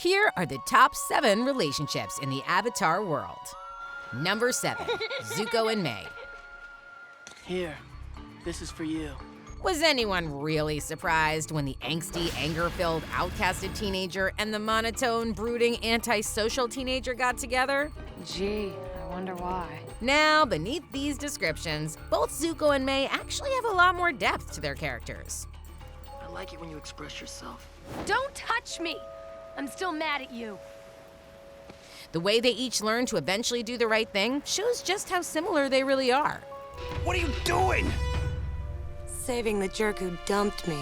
Here are the top 7 relationships in the Avatar world. Number 7, Zuko and Mai. Here, this is for you. Was anyone really surprised when the angsty, anger-filled, outcasted teenager and the monotone, brooding, antisocial teenager got together? Gee, I wonder why. Now, beneath these descriptions, both Zuko and Mai actually have a lot more depth to their characters. I like it when you express yourself. Don't touch me! I'm still mad at you. The way they each learn to eventually do the right thing shows just how similar they really are. What are you doing? Saving the jerk who dumped me.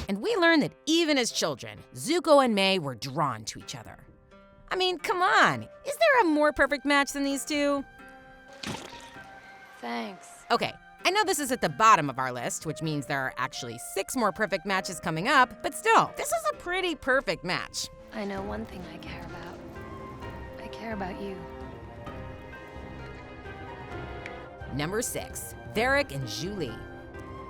And we learn that even as children, Zuko and Mai were drawn to each other. I mean, come on, is there a more perfect match than these two? Thanks. Okay, I know this is at the bottom of our list, which means there are actually 6 more perfect matches coming up, but still, this is a pretty perfect match. I know one thing I care about. I care about you. Number 6, Varric and Zhu Li.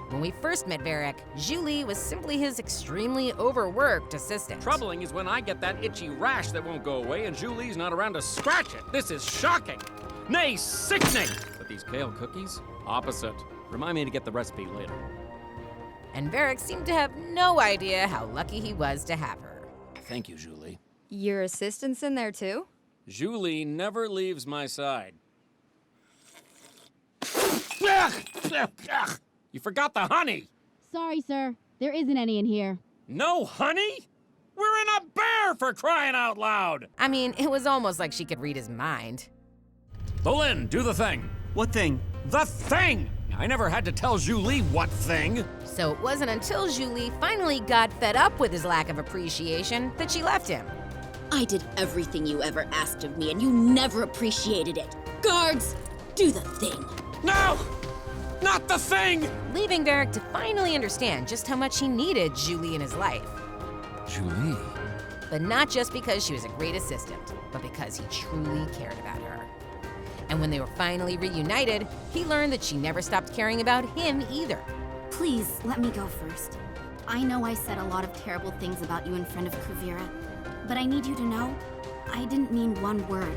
When we first met Varric, Zhu Li was simply his extremely overworked assistant. Troubling is when I get that itchy rash that won't go away and Zhu Li's not around to scratch it. This is shocking. Nay, sickening. But these kale cookies, opposite. Remind me to get the recipe later. And Varric seemed to have no idea how lucky he was to have her. Thank you, Zhu Li. Your assistant's in there too? Zhu Li never leaves my side. You forgot the honey! Sorry, sir. There isn't any in here. No honey? We're in a bear, for crying out loud! I mean, it was almost like she could read his mind. Bolin, do the thing. What thing? The thing! I never had to tell Zhu Li what thing. So it wasn't until Zhu Li finally got fed up with his lack of appreciation that she left him. I did everything you ever asked of me, and you never appreciated it. Guards, do the thing. No! Not the thing! Leaving Varric to finally understand just how much he needed Zhu Li in his life. Zhu Li? But not just because she was a great assistant, but because he truly cared about her. And when they were finally reunited, he learned that she never stopped caring about him either. Please, let me go first. I know I said a lot of terrible things about you in front of Kuvira, but I need you to know, I didn't mean one word.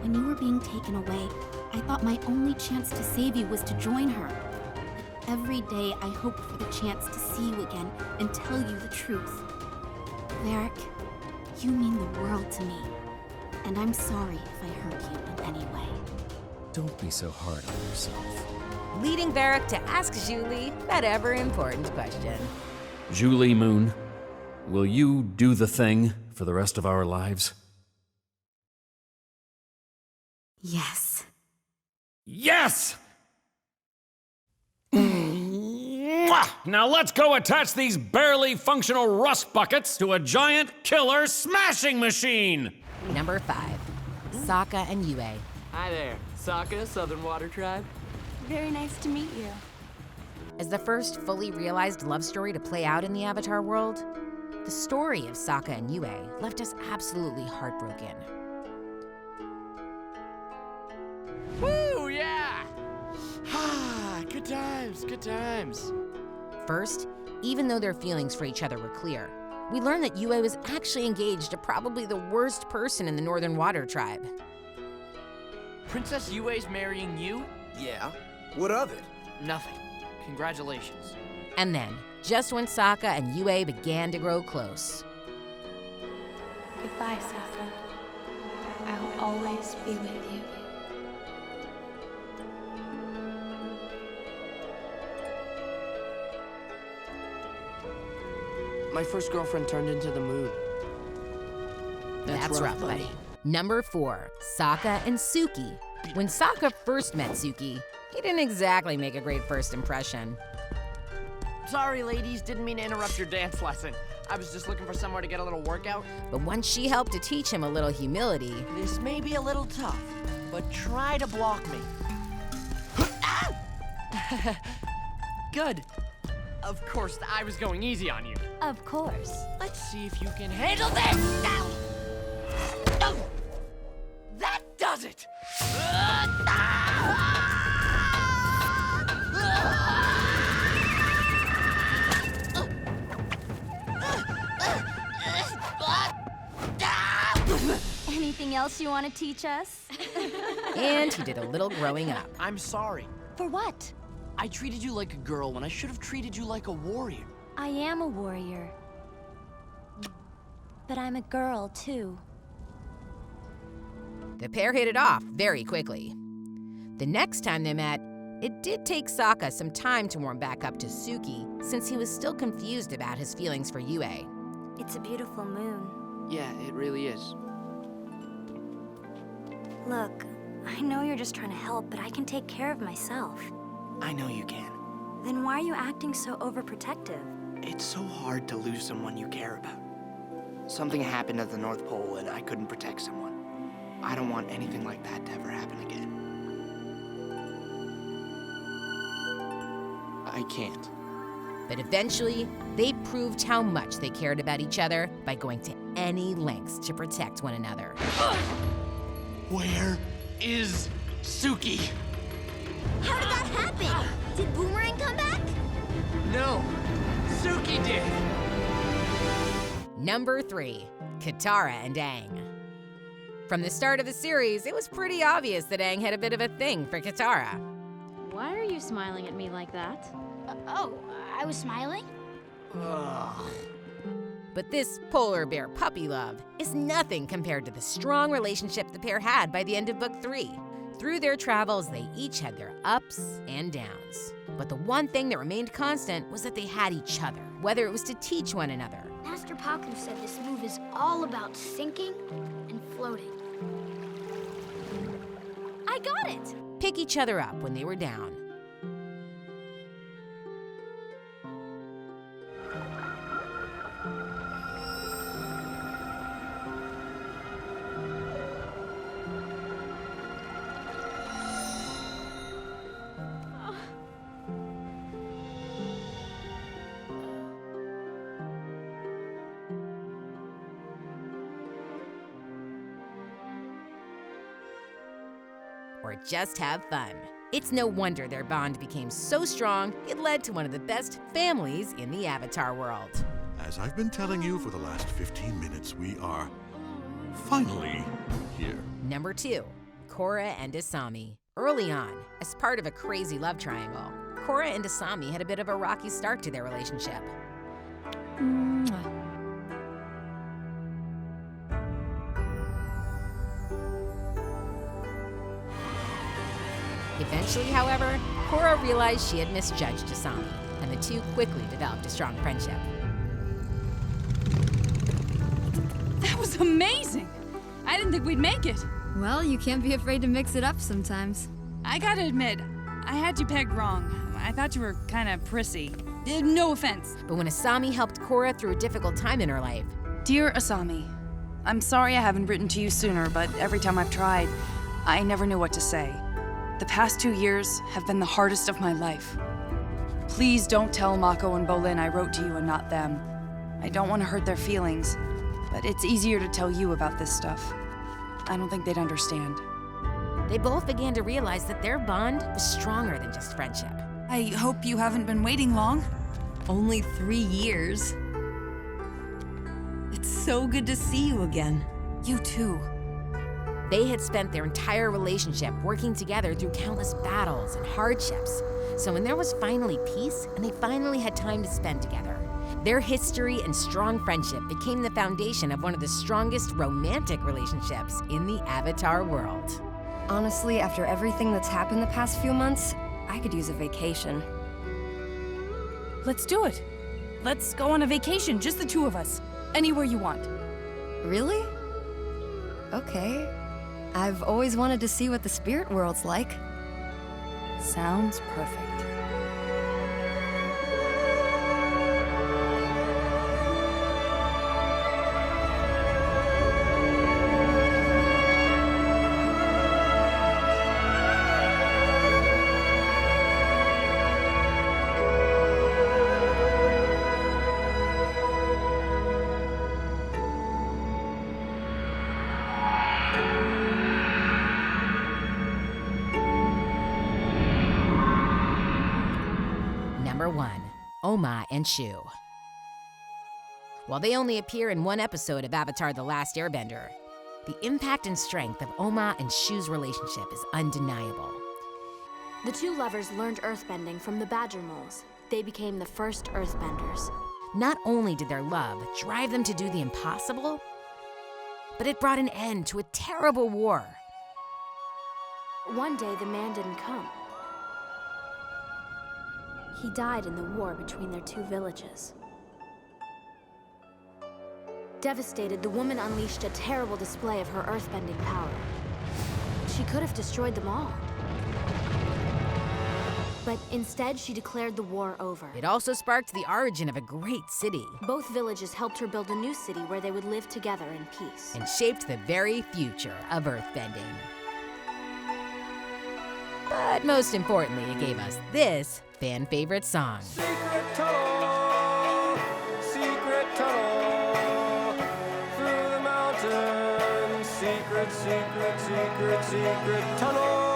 When you were being taken away, I thought my only chance to save you was to join her. But every day I hoped for the chance to see you again and tell you the truth. Varric, you mean the world to me, and I'm sorry if I hurt you in any way. Don't be so hard on yourself. Leading Varric to ask Zhu Li that ever-important question. Zhu Li Moon, will you do the thing for the rest of our lives? Yes. Yes! Now let's go attach these barely functional rust buckets to a giant killer smashing machine! Number 5, Sokka and Yue. Hi there, Sokka, Southern Water Tribe. Very nice to meet you. As the first fully realized love story to play out in the Avatar world, the story of Sokka and Yue left us absolutely heartbroken. Woo, yeah! Good times, good times. First, even though their feelings for each other were clear, we learned that Yue was actually engaged to probably the worst person in the Northern Water Tribe. Princess Yue's marrying you? Yeah. What of it? Nothing. Congratulations. And then, just when Sokka and Yue began to grow close, Goodbye, Sokka. I'll always be with you. My first girlfriend turned into the moon. that's rough, buddy. Number 4, Sokka and Suki. When Sokka first met Suki, he didn't exactly make a great first impression. Sorry, ladies, didn't mean to interrupt your dance lesson. I was just looking for somewhere to get a little workout. But once she helped to teach him a little humility, This may be a little tough, but try to block me. Good. Of course, I was going easy on you. Of course. Let's see if you can handle this! Oh! That does it! Anything else you want to teach us? And he did a little growing up. I'm sorry. For what? I treated you like a girl when I should have treated you like a warrior. I am a warrior. But I'm a girl, too. The pair hit it off very quickly. The next time they met, it did take Sokka some time to warm back up to Suki, since he was still confused about his feelings for Yue. It's a beautiful moon. Yeah, it really is. Look, I know you're just trying to help, but I can take care of myself. I know you can. Then why are you acting so overprotective? It's so hard to lose someone you care about. Something happened at the North Pole and I couldn't protect someone. I don't want anything like that to ever happen again. I can't. But eventually, they proved how much they cared about each other by going to any lengths to protect one another. Where is Suki? How did that happen? Did Boomerang come back? No, Suki did. Number 3, Katara and Aang. From the start of the series, it was pretty obvious that Aang had a bit of a thing for Katara. Why are you smiling at me like that? I was smiling? Ugh. But this polar bear puppy love is nothing compared to the strong relationship the pair had by the end of Book 3. Through their travels, they each had their ups and downs. But the one thing that remained constant was that they had each other, whether it was to teach one another, Master Paku said this move is all about sinking and floating. I got it! pick each other up when they were down. Or just have fun. It's no wonder their bond became so strong, it led to one of the best families in the Avatar world. As I've been telling you for the last 15 minutes, we are finally here. Number 2, Korra and Asami. Early on, as part of a crazy love triangle, Korra and Asami had a bit of a rocky start to their relationship. Eventually, however, Korra realized she had misjudged Asami, and the two quickly developed a strong friendship. That was amazing! I didn't think we'd make it. Well, you can't be afraid to mix it up sometimes. I gotta admit, I had you pegged wrong. I thought you were kinda prissy. No offense. But when Asami helped Korra through a difficult time in her life... Dear Asami, I'm sorry I haven't written to you sooner, but every time I've tried, I never knew what to say. The past 2 years have been the hardest of my life. Please don't tell Mako and Bolin I wrote to you and not them. I don't want to hurt their feelings, but it's easier to tell you about this stuff. I don't think they'd understand. They both began to realize that their bond was stronger than just friendship. I hope you haven't been waiting long. Only 3 years. It's so good to see you again. You too. They had spent their entire relationship working together through countless battles and hardships. So when there was finally peace and they finally had time to spend together, their history and strong friendship became the foundation of one of the strongest romantic relationships in the Avatar world. Honestly, after everything that's happened the past few months, I could use a vacation. Let's do it. Let's go on a vacation, just the two of us. Anywhere you want. Really? Okay. I've always wanted to see what the spirit world's like. Sounds perfect. Number 1, Oma and Shu. While they only appear in one episode of Avatar: The Last Airbender, The impact and strength of Oma and Shu's relationship is undeniable. The two lovers learned earthbending from the Badger Moles. They became the first earthbenders. Not only did their love drive them to do the impossible, but it brought an end to a terrible war. One day, the man didn't come. He died in the war between their two villages. Devastated, the woman unleashed a terrible display of her earthbending power. She could have destroyed them all. But instead, she declared the war over. It also sparked the origin of a great city. Both villages helped her build a new city where they would live together in peace. And shaped the very future of earthbending. But most importantly, it gave us this fan favorite song. Secret tunnel, through the mountains. Secret, secret, secret, secret tunnel.